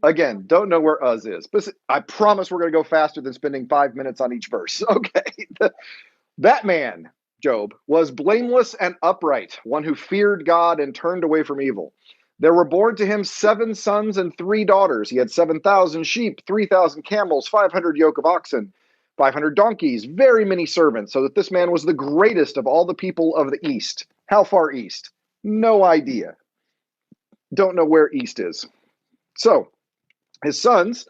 Again, don't know where Uz is, but I promise we're going to go faster than spending 5 minutes on each verse. Okay. That man, Job, was blameless and upright, one who feared God and turned away from evil. There were born to him 7 sons and 3 daughters. He had 7,000 sheep, 3,000 camels, 500 yoke of oxen, 500 donkeys, very many servants, so that this man was the greatest of all the people of the East. How far east? No idea. Don't know where east is. So, his sons,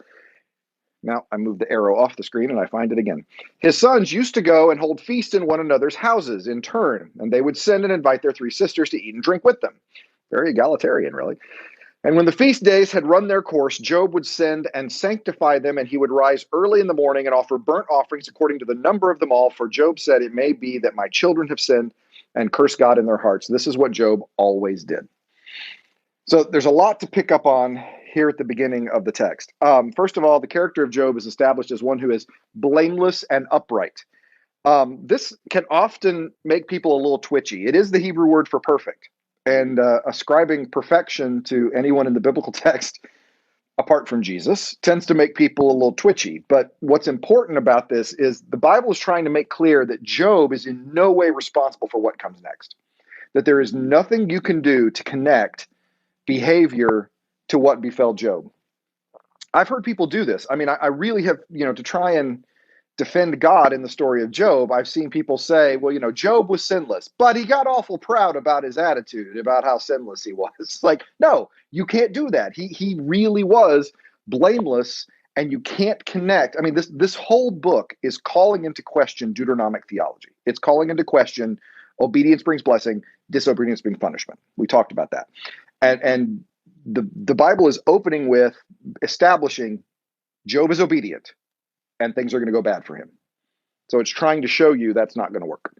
now I move the arrow off the screen and I find it again. His sons used to go and hold feast in one another's houses in turn, and they would send and invite their 3 sisters to eat and drink with them. Very egalitarian, really. And when the feast days had run their course, Job would send and sanctify them, and he would rise early in the morning and offer burnt offerings according to the number of them all. For Job said, "It may be that my children have sinned and cursed God in their hearts." This is what Job always did. So there's a lot to pick up on here at the beginning of the text. First of all, the character of Job is established as one who is blameless and upright. This can often make people a little twitchy. It is the Hebrew word for perfect. And ascribing perfection to anyone in the biblical text, apart from Jesus, tends to make people a little twitchy. But what's important about this is the Bible is trying to make clear that Job is in no way responsible for what comes next. That there is nothing you can do to connect behavior to what befell Job. I've heard people do this. I mean, I really have, to try and defend God in the story of Job, I've seen people say, well, Job was sinless, but he got awful proud about his attitude, about how sinless he was. It's like, no, you can't do that. He really was blameless, and you can't connect. I mean, this whole book is calling into question Deuteronomic theology. It's calling into question obedience brings blessing, disobedience brings punishment. We talked about that. And the Bible is opening with establishing Job is obedient and things are going to go bad for him. So it's trying to show you that's not going to work.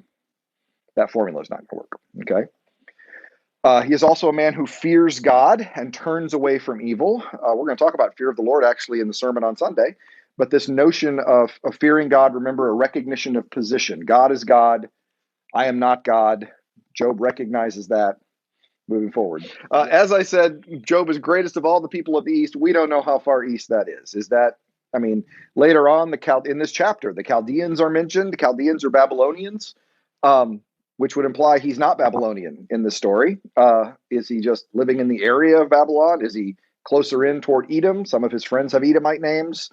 That formula is not going to work. Okay. He is also a man who fears God and turns away from evil. We're going to talk about fear of the Lord actually in the sermon on Sunday. But this notion of fearing God, remember, a recognition of position. God is God. I am not God. Job recognizes that. Moving forward. As I said, Job is greatest of all the people of the East. We don't know how far east that is. Later on in this chapter, the Chaldeans are mentioned. The Chaldeans are Babylonians, which would imply he's not Babylonian in this story. Is he just living in the area of Babylon? Is he closer in toward Edom? Some of his friends have Edomite names.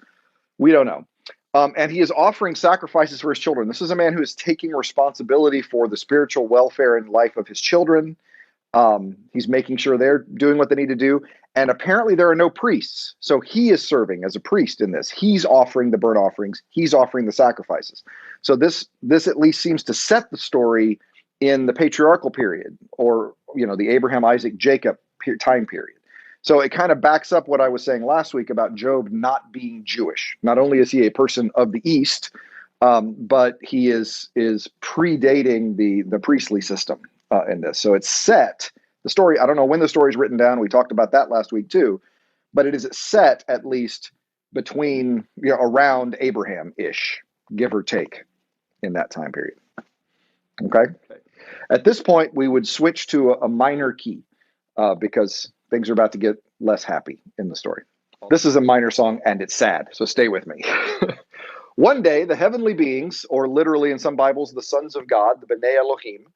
We don't know. And he is offering sacrifices for his children. This is a man who is taking responsibility for the spiritual welfare and life of his children. He's making sure they're doing what they need to do. And apparently there are no priests. So he is serving as a priest in this. He's offering the burnt offerings. He's offering the sacrifices. So this at least seems to set the story in the patriarchal period, or, the Abraham, Isaac, Jacob time period. So it kind of backs up what I was saying last week about Job not being Jewish. Not only is he a person of the East, but he is predating the priestly system. In this. So it's set, the story, I don't know when the story is written down. We talked about that last week too, but it is set at least between, around Abraham-ish, give or take, in that time period. Okay. At this point, we would switch to a minor key because things are about to get less happy in the story. This is a minor song and it's sad, so stay with me. One day, the heavenly beings, or literally in some Bibles, the sons of God, the B'nai Elohim,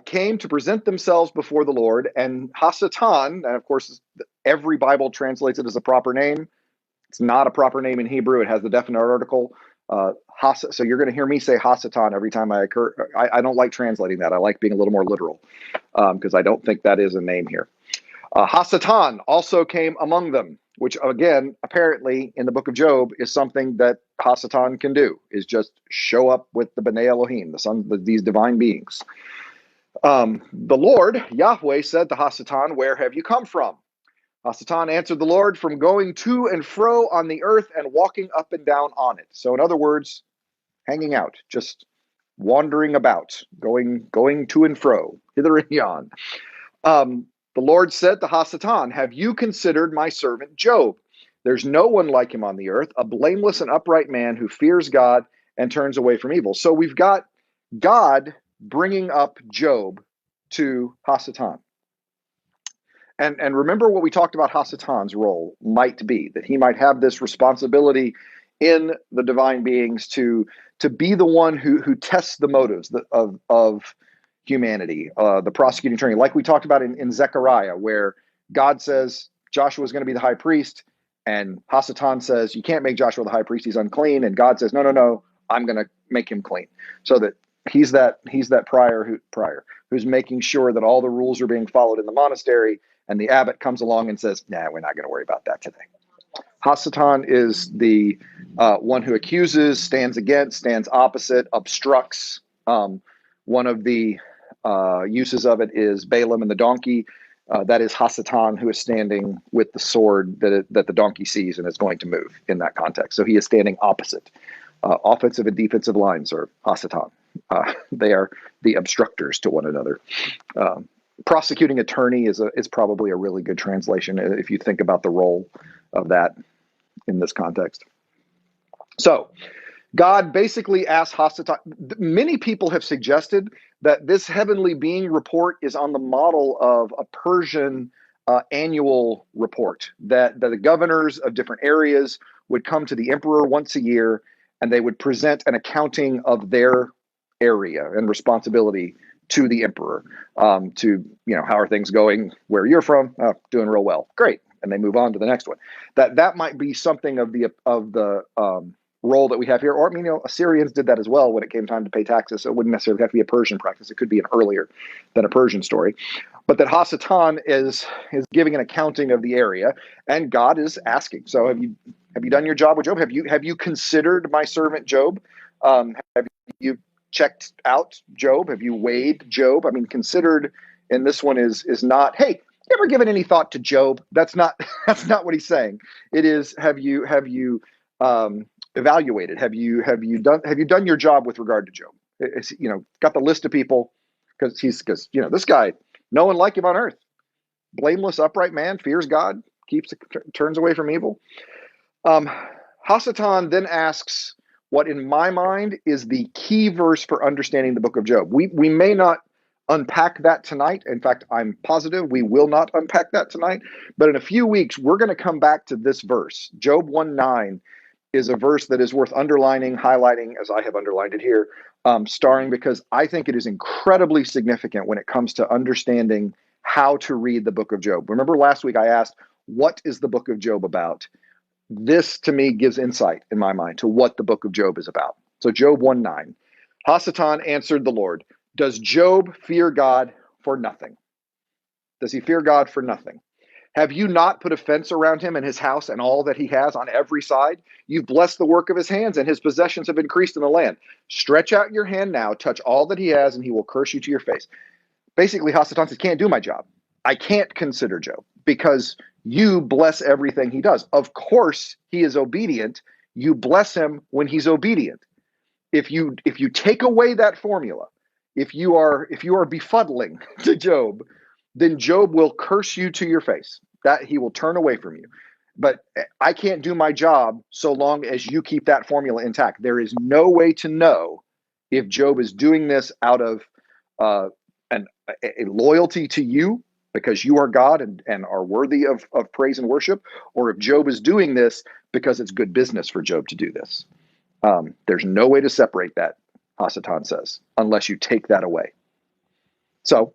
came to present themselves before the Lord, and Hasatan, and of course every Bible translates it as a proper name. It's not a proper name in Hebrew. It has the definite article. So you're going to hear me say Hasatan every time I occur. I don't like translating that. I like being a little more literal because I don't think that is a name here. Hasatan also came among them, which again, apparently in the book of Job is something that Hasatan can do, is just show up with the B'nai Elohim, the sons of these divine beings. The Lord, Yahweh, said to Hasatan, "Where have you come from?" Hasatan answered the Lord, "From going to and fro on the earth and walking up and down on it." So in other words, hanging out, just wandering about, going to and fro, hither and yon. The Lord said to Hasatan, "Have you considered my servant Job? There's no one like him on the earth, a blameless and upright man who fears God and turns away from evil." So we've got God bringing up Job to Hasatan. And remember what we talked about Hasatan's role might be, that he might have this responsibility in the divine beings to be the one who tests the motives of humanity, the prosecuting attorney, like we talked about in Zechariah, where God says Joshua is going to be the high priest, and Hasatan says, you can't make Joshua the high priest, he's unclean, and God says, no, I'm going to make him clean. So that he's that prior who's making sure that all the rules are being followed in the monastery, and the abbot comes along and says, nah, we're not going to worry about that today. Hasatan is the one who accuses, stands against, stands opposite, obstructs. One of the uses of it is Balaam and the donkey. That is Hasatan, who is standing with the sword that the donkey sees and is going to move in that context. So he is standing opposite. Offensive and defensive lines are Hasatan. They are the obstructors to one another. Prosecuting attorney is probably a really good translation if you think about the role of that in this context. So God basically asks Hasatan. Many people have suggested that this heavenly being report is on the model of a Persian annual report, that the governors of different areas would come to the emperor once a year, and they would present an accounting of their area and responsibility to the emperor. To, how are things going where you're from? Oh, doing real well. Great. And they move on to the next one. That might be something of the role that we have here. Or, Assyrians did that as well when it came time to pay taxes. So it wouldn't necessarily have to be a Persian practice. It could be an earlier than a Persian story. But that Hasatan is giving an accounting of the area, and God is asking. So have you done your job with Job? Have you considered my servant Job? Have you checked out Job? Have you weighed Job? Considered in this one is not, hey, you ever given any thought to Job? That's not what he's saying. It is, have you evaluated? Have you done your job with regard to Job? It's, got the list of people, because this guy, no one like him on earth. Blameless, upright man, fears God, turns away from evil. Hasatan then asks what, in my mind, is the key verse for understanding the book of Job. We may not unpack that tonight. In fact, I'm positive we will not unpack that tonight. But in a few weeks, we're going to come back to this verse. Job 1:9 is a verse that is worth underlining, highlighting, as I have underlined it here, starring, because I think it is incredibly significant when it comes to understanding how to read the book of Job. Remember last week I asked, what is the book of Job about? This, to me, gives insight in my mind to what the book of Job is about. So Job 1:9, Hasatan answered the Lord, does Job fear God for nothing? Does he fear God for nothing? Have you not put a fence around him and his house and all that he has on every side? You've blessed the work of his hands, and his possessions have increased in the land. Stretch out your hand now, touch all that he has, and he will curse you to your face. Basically, Hasatan says, can't do my job. I can't consider Job because you bless everything he does. Of course, he is obedient. You bless him when he's obedient. If you take away that formula, if you are befuddling to Job, then Job will curse you to your face. That he will turn away from you. But I can't do my job so long as you keep that formula intact. There is no way to know if Job is doing this out of a loyalty to you, because you are God and are worthy of praise and worship, or if Job is doing this because it's good business for Job to do this. There's no way to separate that, Hasatan says, unless you take that away. So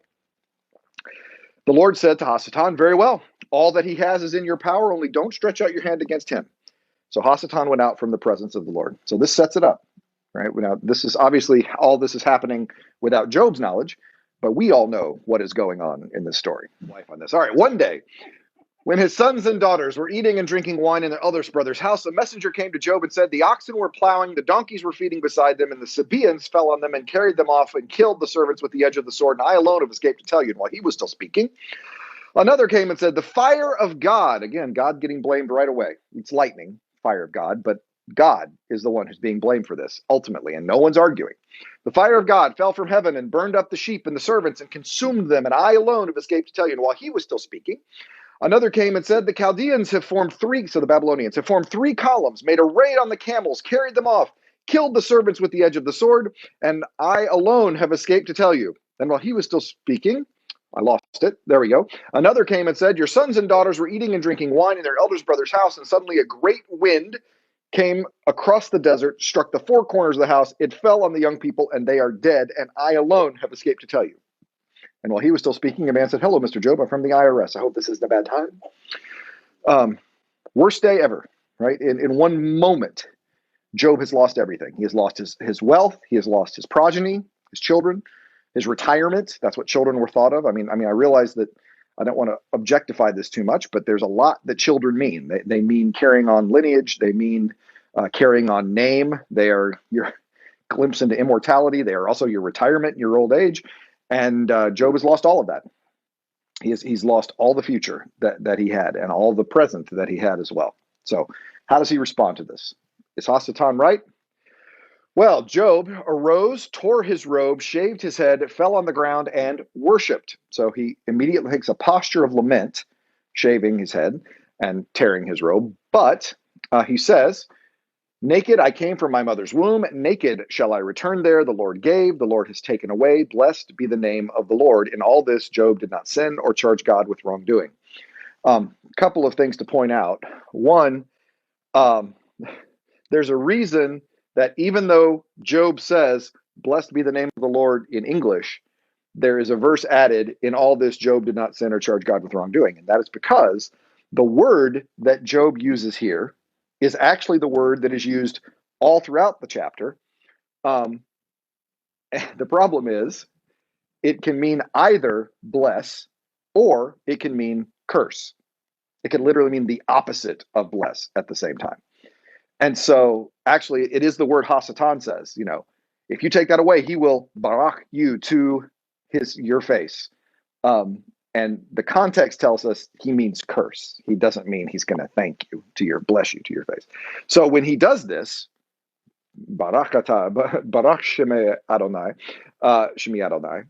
the Lord said to Hasatan, very well, all that he has is in your power, only don't stretch out your hand against him. So Hasatan went out from the presence of the Lord. So this sets it up, right? Now, this is obviously, all this is happening without Job's knowledge, but we all know what is going on in this story. Life on this. All right, one day, when his sons and daughters were eating and drinking wine in their eldest brother's house, a messenger came to Job and said, the oxen were plowing, the donkeys were feeding beside them, and the Sabaeans fell on them and carried them off and killed the servants with the edge of the sword, and I alone have escaped to tell you. And while he was still speaking, another came and said, the fire of God, again, God getting blamed right away. It's lightning, fire of God, but God is the one who's being blamed for this, ultimately, and no one's arguing. The fire of God fell from heaven and burned up the sheep and the servants and consumed them, and I alone have escaped to tell you. And while he was still speaking, another came and said, the Chaldeans have formed the Babylonians have formed 3 columns, made a raid on the camels, carried them off, killed the servants with the edge of the sword, and I alone have escaped to tell you. And while he was still speaking, I lost it. There we go. Another came and said, your sons and daughters were eating and drinking wine in their eldest brother's house, and suddenly a great wind came across the desert, struck the four corners of the house. It fell on the young people, and they are dead, and I alone have escaped to tell you. And while he was still speaking, a man said, hello, Mr. Job. I'm from the IRS. I hope this isn't a bad time. Worst day ever, right? In one moment, Job has lost everything. He has lost his wealth. He has lost his progeny, his children, his retirement. That's what children were thought of. I mean, I realize that I don't want to objectify this too much, but there's a lot that children mean. They mean carrying on lineage. They mean carrying on name. They are your glimpse into immortality. They are also your retirement, your old age. And Job has lost all of that. He's lost all the future that he had and all the present that he had as well. So how does he respond to this? Is Hasatan right? Well, Job arose, tore his robe, shaved his head, fell on the ground, and worshipped. So he immediately takes a posture of lament, shaving his head and tearing his robe. But he says, naked I came from my mother's womb, naked shall I return there. The Lord gave, the Lord has taken away. Blessed be the name of the Lord. In all this, Job did not sin or charge God with wrongdoing. Couple of things to point out. One, there's a reason that even though Job says, blessed be the name of the Lord in English, there is a verse added, in all this Job did not sin or charge God with wrongdoing. And that is because the word that Job uses here is actually the word that is used all throughout the chapter. The problem is it can mean either bless or it can mean curse. It can literally mean the opposite of bless at the same time. And so actually it is the word Hasatan says, if you take that away, he will barak you to your face. And the context tells us he means curse. He doesn't mean he's going to thank you bless you to your face. So when he does this, barak shema Adonai, Shema Adonai.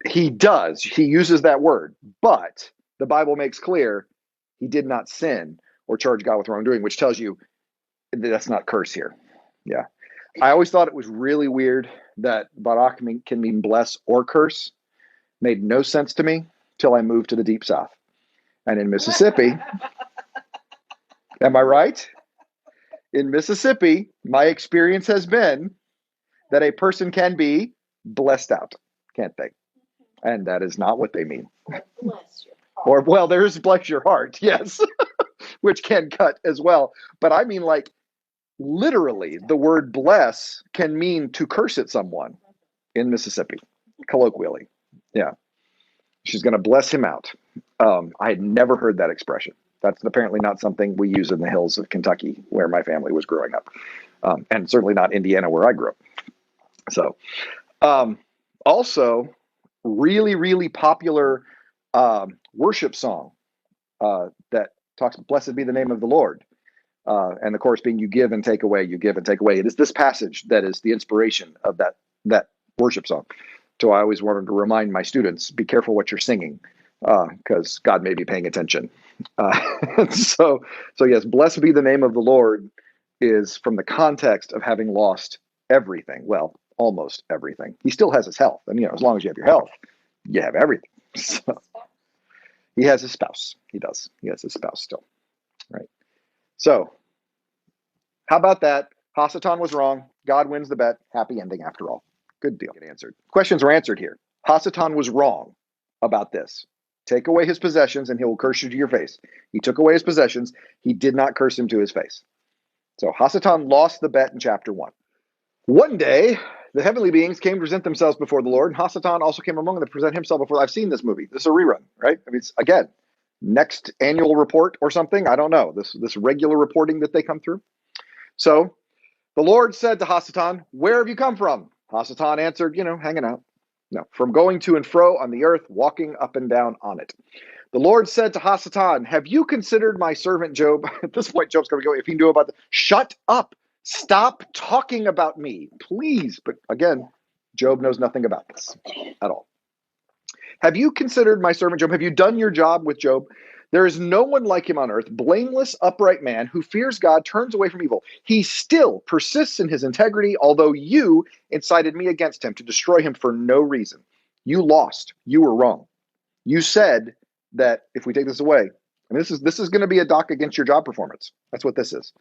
He does. He uses that word, but the Bible makes clear he did not sin or charge God with wrongdoing, which tells you that's not curse here. Yeah. I always thought it was really weird that barak can mean bless or curse. Made no sense to me till I moved to the deep south. And in Mississippi, am I right? In Mississippi, my experience has been that a person can be blessed out, can't they? And that is not what they mean. Bless your heart. Or, there's bless your heart, yes, which can cut as well. But I mean, like, literally, the word bless can mean to curse at someone in Mississippi, colloquially. Yeah. She's going to bless him out. I had never heard that expression. That's apparently not something we use in the hills of Kentucky, where my family was growing up. And certainly not Indiana, where I grew up. So, also, really, really popular worship song that talks, blessed be the name of the Lord. And the chorus being, you give and take away, you give and take away. It is this passage that is the inspiration of that worship song. So I always wanted to remind my students, be careful what you're singing, because God may be paying attention. So yes, blessed be the name of the Lord is from the context of having lost everything. Well, almost everything. He still has his health. And, as long as you have your health, you have everything. So, he has his spouse. He does. He has his spouse still. Right. So how about that? Hasatan was wrong. God wins the bet. Happy ending after all. Good deal. Get answered. Questions are answered here. Hasatan was wrong about this. Take away his possessions and he will curse you to your face. He took away his possessions. He did not curse him to his face. So Hasatan lost the bet in chapter 1. One day, the heavenly beings came to present themselves before the Lord, and Hasatan also came among them to present himself before. I've seen this movie. This is a rerun, right? I mean, it's, again, next annual report or something. I don't know. This regular reporting that they come through. So the Lord said to Hasatan, where have you come from? Hasatan answered, hanging out. No, from going to and fro on the earth, walking up and down on it. The Lord said to Hasatan, have you considered my servant Job? At this point, Job's going to go, if he knew about this, shut up. Stop talking about me, please. But again, Job knows nothing about this at all. Have you considered my servant Job? Have you done your job with Job? There is no one like him on earth, blameless, upright man who fears God, turns away from evil. He still persists in his integrity, although you incited me against him to destroy him for no reason. You lost. You were wrong. You said that if we take this away, and this is going to be a dock against your job performance. That's what this is.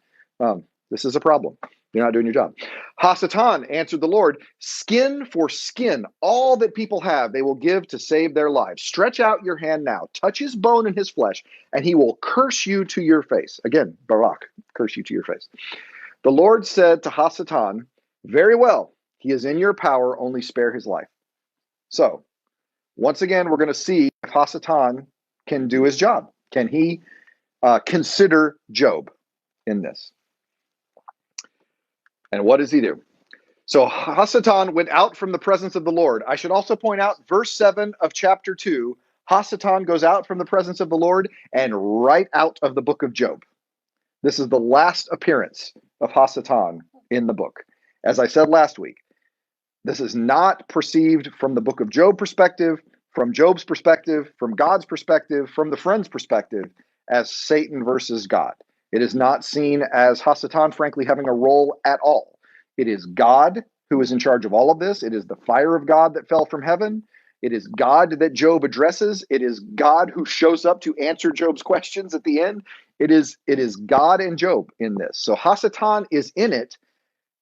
This is a problem. You're not doing your job. Hasatan answered the Lord, skin for skin, all that people have, they will give to save their lives. Stretch out your hand now, touch his bone and his flesh, and he will curse you to your face. Again, Barak, curse you to your face. The Lord said to Hasatan, very well, he is in your power, only spare his life. So, once again, we're going to see if Hasatan can do his job. Can he consider Job in this? And what does he do? So Hasatan went out from the presence of the Lord. I should also point out, verse 7 of chapter 2, Hasatan goes out from the presence of the Lord and right out of the book of Job. This is the last appearance of Hasatan in the book. As I said last week, this is not perceived from the book of Job perspective, from Job's perspective, from God's perspective, from the friend's perspective, as Satan versus God. It is not seen as Hasatan, frankly, having a role at all. It is God who is in charge of all of this. It is the fire of God that fell from heaven. It is God that Job addresses. It is God who shows up to answer Job's questions at the end. It is God and Job in this. So Hasatan is in it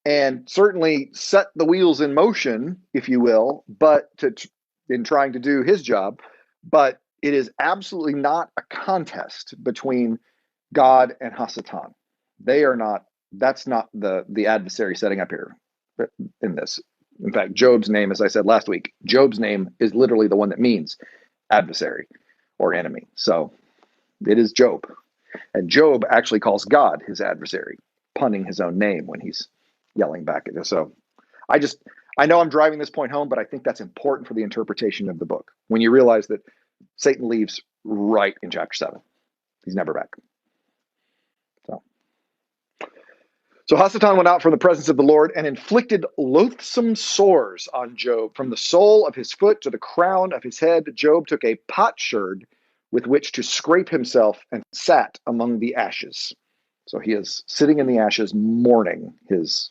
and certainly set the wheels in motion, if you will, but in trying to do his job. But it is absolutely not a contest between God and Hasatan. They are not. That's not the adversary setting up here in this. In fact, Job's name, as I said last week, Job's name is literally the one that means adversary or enemy. So it is Job. And Job actually calls God his adversary, punning his own name when he's yelling back at us. So I know I'm driving this point home, but I think that's important for the interpretation of the book. When you realize that Satan leaves right in chapter 7. He's never back. So Hasatan went out from the presence of the Lord and inflicted loathsome sores on Job. From the sole of his foot to the crown of his head, Job took a potsherd with which to scrape himself and sat among the ashes. So he is sitting in the ashes, mourning his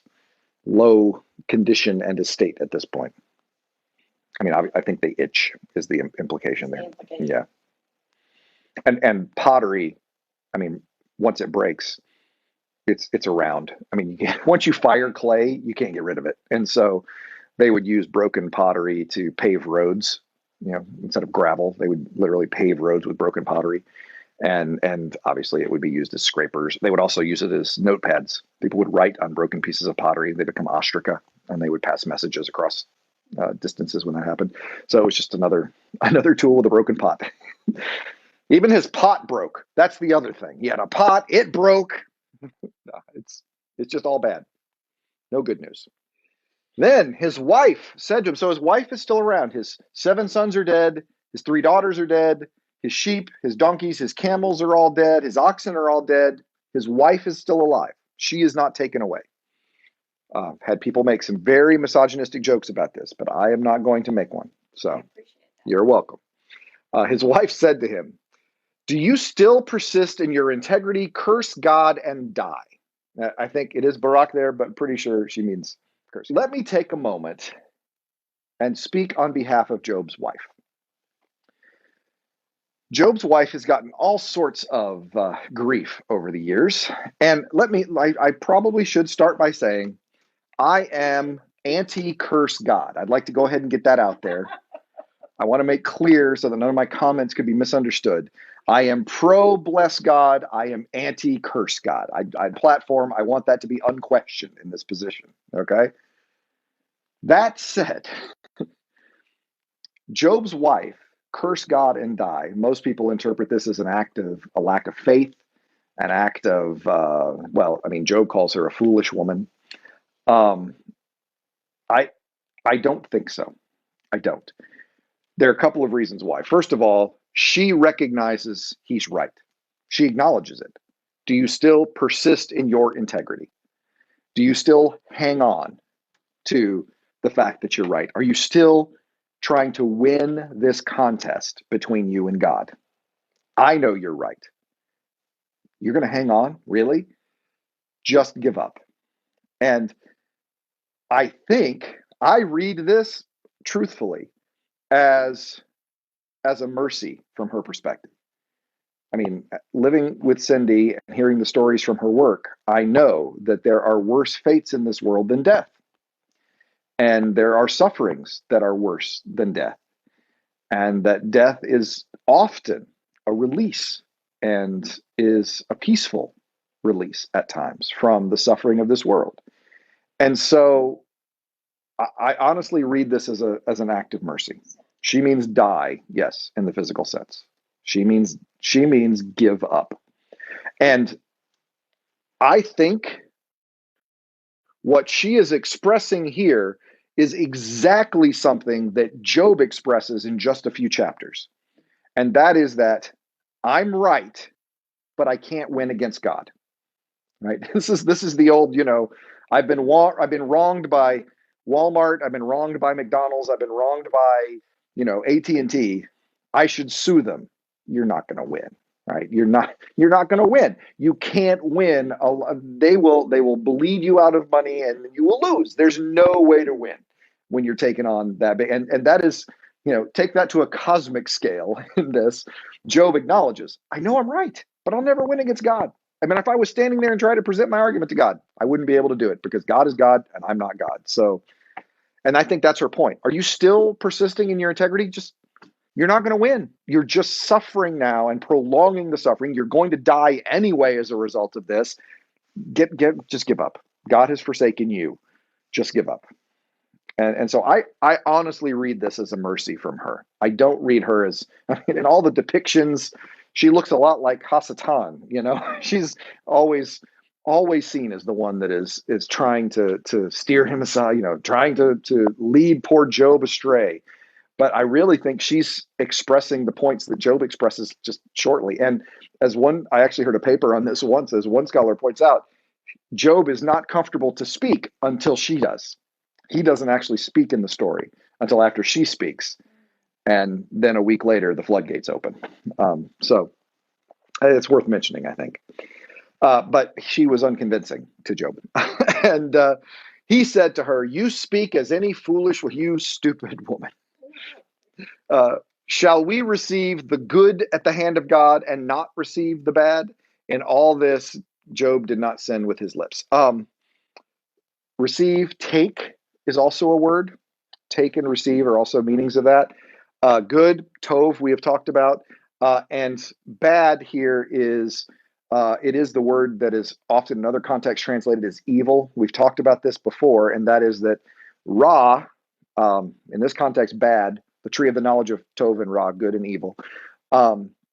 low condition and estate at this point. I mean, I think they itch is the implication there. Yeah. And pottery, I mean, once it breaks, it's around. I mean, once you fire clay, you can't get rid of it. And so they would use broken pottery to pave roads. Instead of gravel, they would literally pave roads with broken pottery. And obviously it would be used as scrapers. They would also use it as notepads. People would write on broken pieces of pottery. They become ostraca, and they would pass messages across distances when that happened. So it was just another tool with a broken pot. Even his pot broke. That's the other thing. He had a pot, it broke. It's just all bad. No good news. Then his wife said to him, so his wife is still around. His 7 sons are dead. His 3 daughters are dead. His sheep, his donkeys, his camels are all dead. His oxen are all dead. His wife is still alive. She is not taken away. Had people make some very misogynistic jokes about this, but I am not going to make one. So you're welcome. His wife said to him, do you still persist in your integrity? Curse God and die. I think it is Barak there, but I'm pretty sure she means curse. Let me take a moment and speak on behalf of Job's wife. Job's wife has gotten all sorts of grief over the years. And I probably should start by saying, I am anti-curse God. I'd like to go ahead and get that out there. I want to make clear so that none of my comments could be misunderstood. I am pro-bless God. I am anti-curse God. I platform. I want that to be unquestioned in this position. Okay? That said, Job's wife, curse God and die. Most people interpret this as a lack of faith, an act of, Job calls her a foolish woman. I don't think so. I don't. There are a couple of reasons why. First of all, she recognizes he's right. She acknowledges it. Do you still persist in your integrity? Do you still hang on to the fact that you're right? Are you still trying to win this contest between you and God? I know you're right. You're going to hang on? Really? Just give up. And I think I read this truthfully as a mercy from her perspective. I mean, living with Cindy and hearing the stories from her work, I know that there are worse fates in this world than death. And there are sufferings that are worse than death. And that death is often a release and is a peaceful release at times from the suffering of this world. And so I honestly read this as an act of mercy. She means die, yes, in the physical sense. She means give up. And I think what she is expressing here is exactly something that Job expresses in just a few chapters. And that is that I'm right, but I can't win against God. Right? This is the old, I've been wronged by Walmart, I've been wronged by McDonald's, I've been wronged by, AT&T. I should sue them. You're not going to win. Right? You're not going to win. You can't win. They will bleed you out of money and you will lose. There's no way to win when you're taking on that big. And that is, take that to a cosmic scale in this. Job acknowledges, I know I'm right, but I'll never win against God. I mean, if I was standing there and tried to present my argument to God, I wouldn't be able to do it because God is God and I'm not God. So, and I think that's her point. Are you still persisting in your integrity? You're not going to win. You're just suffering now and prolonging the suffering. You're going to die anyway as a result of this. Just give up. God has forsaken you. Just give up. And so I honestly read this as a mercy from her. I don't read her as, in all the depictions, she looks a lot like Hasatan. She's always seen as the one that is trying to steer him aside, trying to lead poor Job astray. But I really think she's expressing the points that Job expresses just shortly. And I actually heard a paper on this once, as one scholar points out, Job is not comfortable to speak until she does. He doesn't actually speak in the story until after she speaks. And then a week later, the floodgates open. So it's worth mentioning, I think. But she was unconvincing to Job. And he said to her, "You speak as any foolish, you stupid woman. Shall we receive the good at the hand of God and not receive the bad?" In all this, Job did not sin with his lips. Receive, take is also a word. Take and receive are also meanings of that. Good, tov, we have talked about. And bad here is, it is the word that is often in other contexts translated as evil. We've talked about this before, and that is that ra, in this context, bad, the tree of the knowledge of tov and ra, good and evil,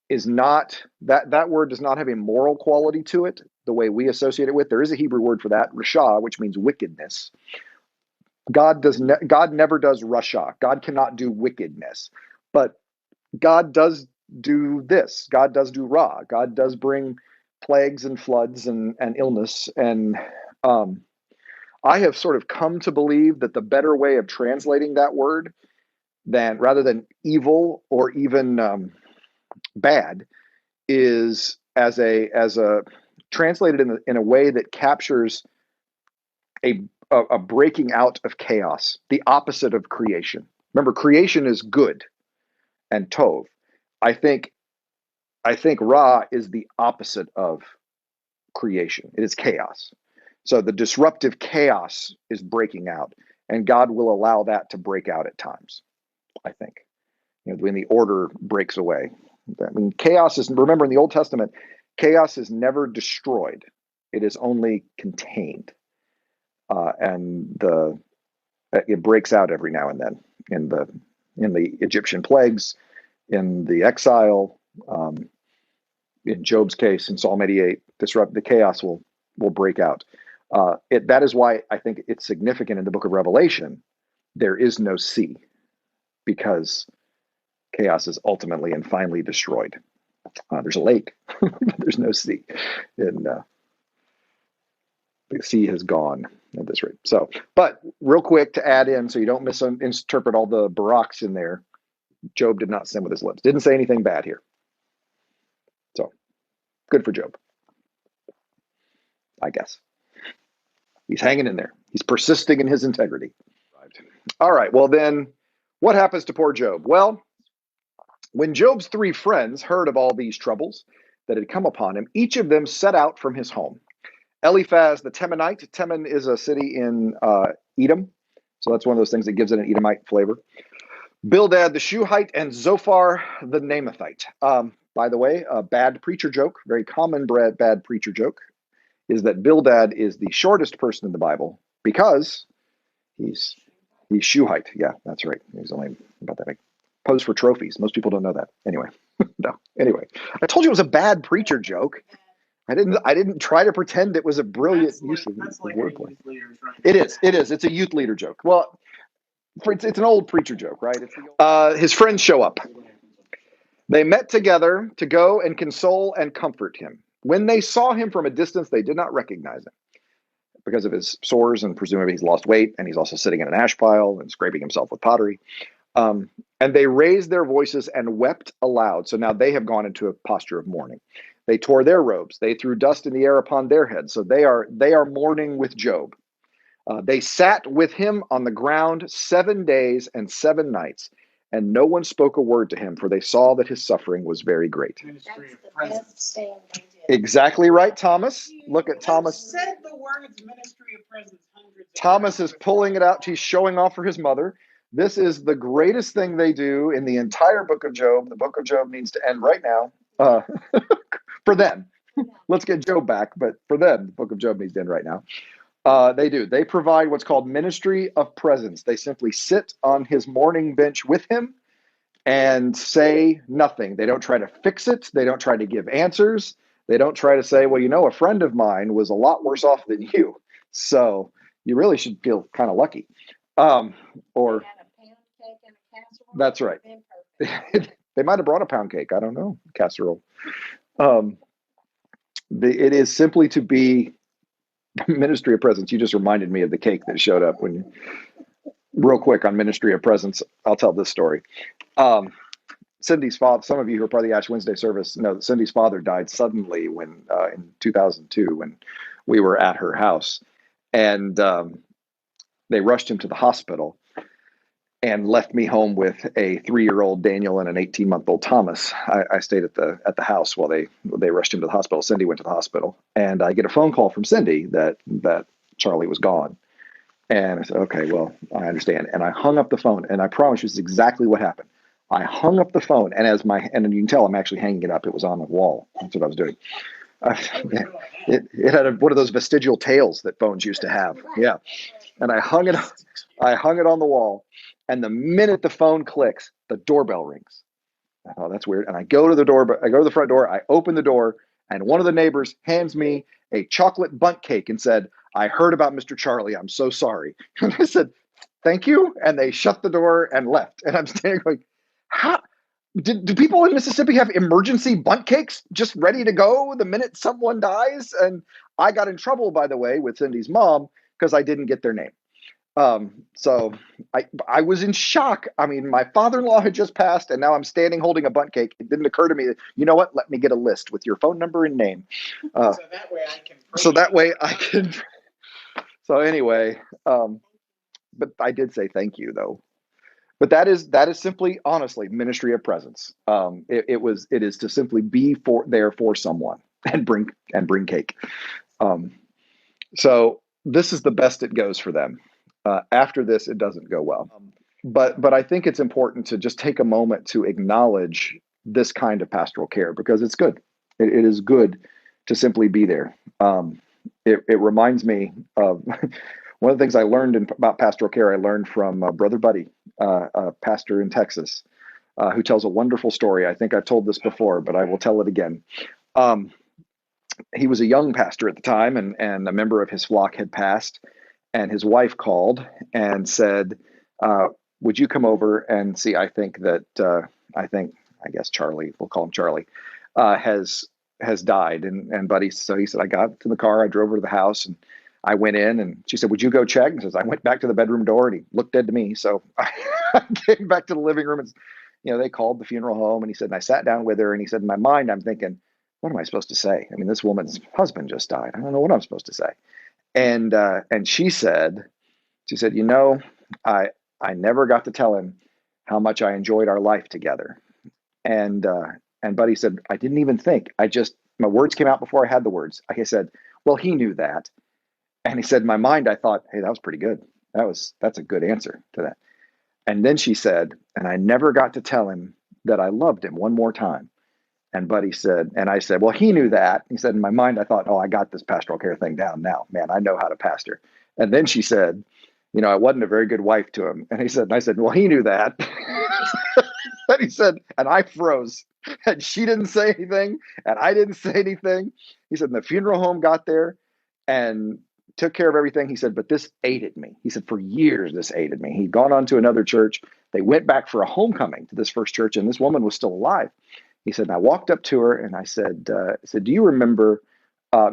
is not, that word does not have a moral quality to it the way we associate it with. There is a Hebrew word for that, rasha, which means wickedness. God never does rasha. God cannot do wickedness, but God does do this. God does do ra. God does bring plagues and floods and illness. And I have sort of come to believe that the better way of translating that word, rather than evil or even bad, is as a translated in a way that captures a breaking out of chaos, the opposite of creation. Remember, creation is good and tov. I think Ra is the opposite of creation. It is chaos. So the disruptive chaos is breaking out, and God will allow that to break out at times, I think. When the order breaks away. I mean, chaos is, remember in the Old Testament, chaos is never destroyed. It is only contained. And it breaks out every now and then in the Egyptian plagues, in the exile, in Job's case, in Psalm 88, the chaos will break out. That is why I think it's significant in the book of Revelation. There is no sea, because chaos is ultimately and finally destroyed. There's a lake, but there's no sea. And the sea has gone at this rate. So, but real quick to add in, so you don't misinterpret all the baraks in there, Job did not sin with his lips. Didn't say anything bad here. Good for Job, I guess. He's hanging in there. He's persisting in his integrity. All right, well then, what happens to poor Job? Well, when Job's 3 friends heard of all these troubles that had come upon him, each of them set out from his home. Eliphaz the Temanite. Teman is a city in Edom. So that's one of those things that gives it an Edomite flavor. Bildad the Shuhite, and Zophar the Naamathite. By the way, a bad preacher joke, very common bad preacher joke, is that Bildad is the shortest person in the Bible because he's Shuhite. Yeah, that's right. He's only about that big. Posed for trophies. Most people don't know that. Anyway, no. Anyway, I told you it was a bad preacher joke. I didn't try to pretend it was a brilliant use of wordplay. It is. It's a youth leader joke. Well, it's an old preacher joke, right? His friends show up. They met together to go and console and comfort him. When they saw him from a distance, they did not recognize him because of his sores, and presumably he's lost weight, and he's also sitting in an ash pile and scraping himself with pottery. And they raised their voices and wept aloud. So now they have gone into a posture of mourning. They tore their robes. They threw dust in the air upon their heads. So they are mourning with Job. They sat with him on the ground 7 days and 7 nights, and no one spoke a word to him, for they saw that his suffering was very great. Exactly right, Thomas. Look at Thomas. Said the words ministry of presence hundreds of Thomas is pulling it out. He's showing off for his mother. This is the greatest thing they do in the entire book of Job. The book of Job needs to end right now. For them. Let's get Job back, but for them, the book of Job needs to end right now. They do. They provide what's called ministry of presence. They simply sit on his mourning bench with him and say nothing. They don't try to fix it. They don't try to give answers. They don't try to say, well, a friend of mine was a lot worse off than you, so you really should feel kind of lucky. Or that's right. They might have brought a pound cake. I don't know. Casserole. It is simply to be ministry of presence. You just reminded me of the cake that showed up real quick on ministry of presence. I'll tell this story. Cindy's father, some of you who are part of the Ash Wednesday service know that Cindy's father died suddenly when in 2002 when we were at her house. And they rushed him to the hospital and left me home with a 3-year-old Daniel and an 18-month-old Thomas. I stayed at the house while they rushed him to the hospital. Cindy went to the hospital, and I get a phone call from Cindy that Charlie was gone. And I said, okay, well, I understand. And I hung up the phone, and I promise you this is exactly what happened. I hung up the phone, and and you can tell I'm actually hanging it up. It was on the wall. That's what I was doing. It had one of those vestigial tails that phones used to have. Yeah. And I hung it on the wall. And the minute the phone clicks, the doorbell rings. I thought, that's weird. And I go to the front door, I open the door, and one of the neighbors hands me a chocolate bundt cake and said, I heard about Mr. Charlie. I'm so sorry. And I said, thank you. And they shut the door and left. And I'm standing going, how? Do people in Mississippi have emergency bundt cakes just ready to go the minute someone dies? And I got in trouble, by the way, with Cindy's mom because I didn't get their name. So I was in shock. I mean, my father-in-law had just passed, and now I'm standing holding a bundt cake. It didn't occur to me that, you know what? Let me get a list with your phone number and name. So that way I can. So anyway, but I did say thank you though. But that is simply, honestly, ministry of presence. It is to simply be there for someone and bring cake. So this is the best it goes for them. After this, it doesn't go well. But I think it's important to just take a moment to acknowledge this kind of pastoral care because it's good. It is good to simply be there. It reminds me of one of the things I learned about pastoral care. I learned from Brother Buddy, a pastor in Texas, who tells a wonderful story. I think I've told this before, but I will tell it again. He was a young pastor at the time, and a member of his flock had passed. And his wife called and said, would you come over and see, I guess Charlie, we'll call him Charlie, has died. And Buddy, so he said, I got to the car, I drove her to the house, and I went in, and she said, would you go check? And says, I went back to the bedroom door, and he looked dead to me. So I came back to the living room, and they called the funeral home, and he said, and I sat down with her, and he said, in my mind, I'm thinking, what am I supposed to say? I mean, this woman's husband just died. I don't know what I'm supposed to say. And she said, you know, I I never got to tell him how much I enjoyed our life together. And Buddy said, I didn't even think. My words came out before I had the words. I said, well, he knew that. And he said, in my mind, I thought, hey, that was pretty good. That's a good answer to that. And then she said, and I never got to tell him that I loved him one more time. And Buddy said, and I said, well, he knew that. He said, in my mind, I thought, oh, I got this pastoral care thing down now. Man, I know how to pastor. And then she said, I wasn't a very good wife to him. And I said, well, he knew that. And he said, and I froze. And she didn't say anything. And I didn't say anything. He said, and the funeral home got there and took care of everything. He said, but this ate at me. He said, for years, this ate at me. He'd gone on to another church. They went back for a homecoming to this first church, and this woman was still alive. He said, and I walked up to her and I said, do you remember?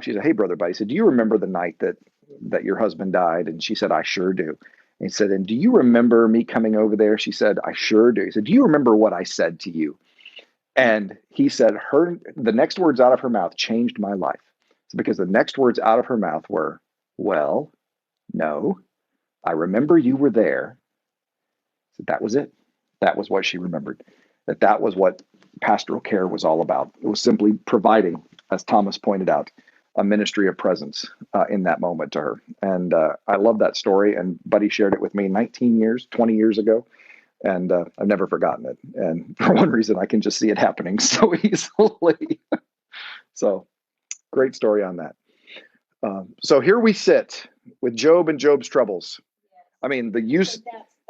She said, hey, brother Buddy. He said, do you remember the night that your husband died? And she said, I sure do. And he said, and do you remember me coming over there? She said, I sure do. He said, do you remember what I said to you? And he said, the next words out of her mouth changed my life. Because the next words out of her mouth were, well, no, I remember you were there. So that was it. That was what she remembered. That was what pastoral care was all about. It was simply providing, as Thomas pointed out, a ministry of presence in that moment to her. And I love that story. And Buddy shared it with me 20 years ago. And I've never forgotten it. And for one reason, I can just see it happening so easily. So great story on that. So here we sit with Job and Job's troubles. I mean,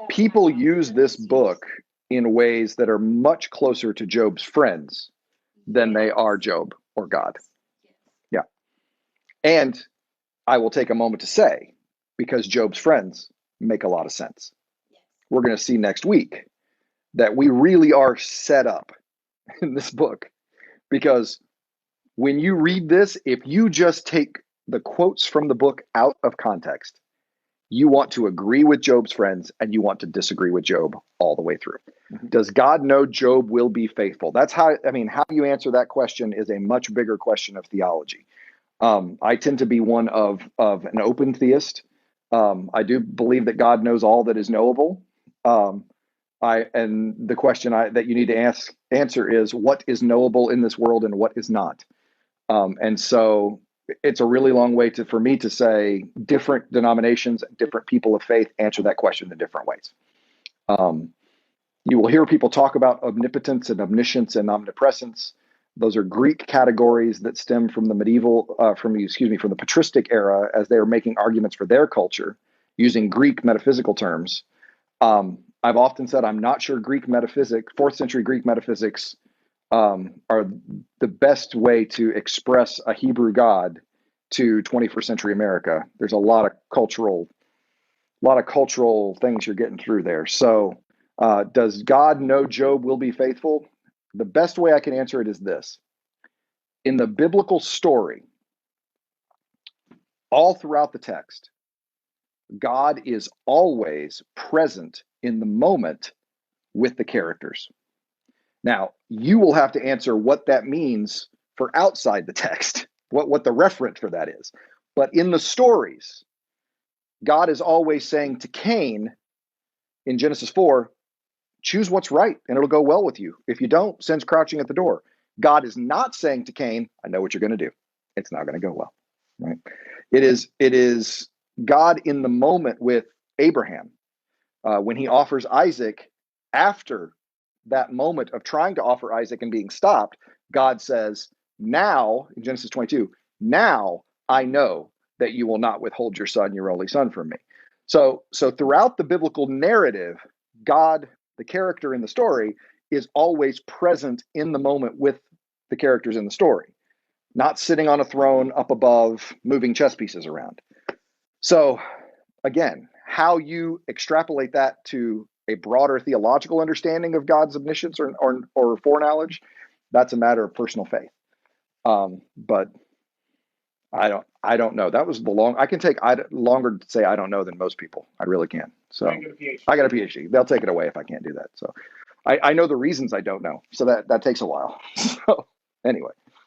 people use this book in ways that are much closer to Job's friends than they are Job or God. Yeah. And I will take a moment to say, because Job's friends make a lot of sense. We're going to see next week that we really are set up in this book, because when you read this, if you just take the quotes from the book out of context, you want to agree with Job's friends and you want to disagree with Job all the way through. Mm-hmm. Does God know Job will be faithful? That's how you answer that question is a much bigger question of theology. I tend to be one of an open theist. I do believe that God knows all that is knowable. And the question that you need to answer is, what is knowable in this world and what is not? And so it's a really long way for me to say different denominations, different people of faith answer that question in different ways. You will hear people talk about omnipotence and omniscience and omnipresence. Those are Greek categories that stem from the from the patristic era, as they are making arguments for their culture using Greek metaphysical terms. I've often said I'm not sure Greek metaphysics, 4th century Greek metaphysics, are the best way to express a Hebrew God to 21st century America. There's a lot of cultural things you're getting through there. So, does God know Job will be faithful? The best way I can answer it is this. In the biblical story, all throughout the text, God is always present in the moment with the characters. Now, you will have to answer what that means for outside the text, what the referent for that is. But in the stories, God is always saying to Cain in Genesis 4, choose what's right and it'll go well with you. If you don't, sin's crouching at the door. God is not saying to Cain, I know what you're going to do. It's not going to go well. Right? It is God in the moment with Abraham when he offers Isaac. After that moment of trying to offer Isaac and being stopped, God says, now, in Genesis 22, now I know that you will not withhold your son, your only son, from me. So throughout the biblical narrative, God, the character in the story, is always present in the moment with the characters in the story, not sitting on a throne up above, moving chess pieces around. So again, how you extrapolate that to a broader theological understanding of God's omniscience or foreknowledge, that's a matter of personal faith. But I don't know. That was I can take longer to say I don't know than most people. I really can. So I got a PhD. They'll take it away if I can't do that. So I know the reasons I don't know. So that takes a while. So anyway.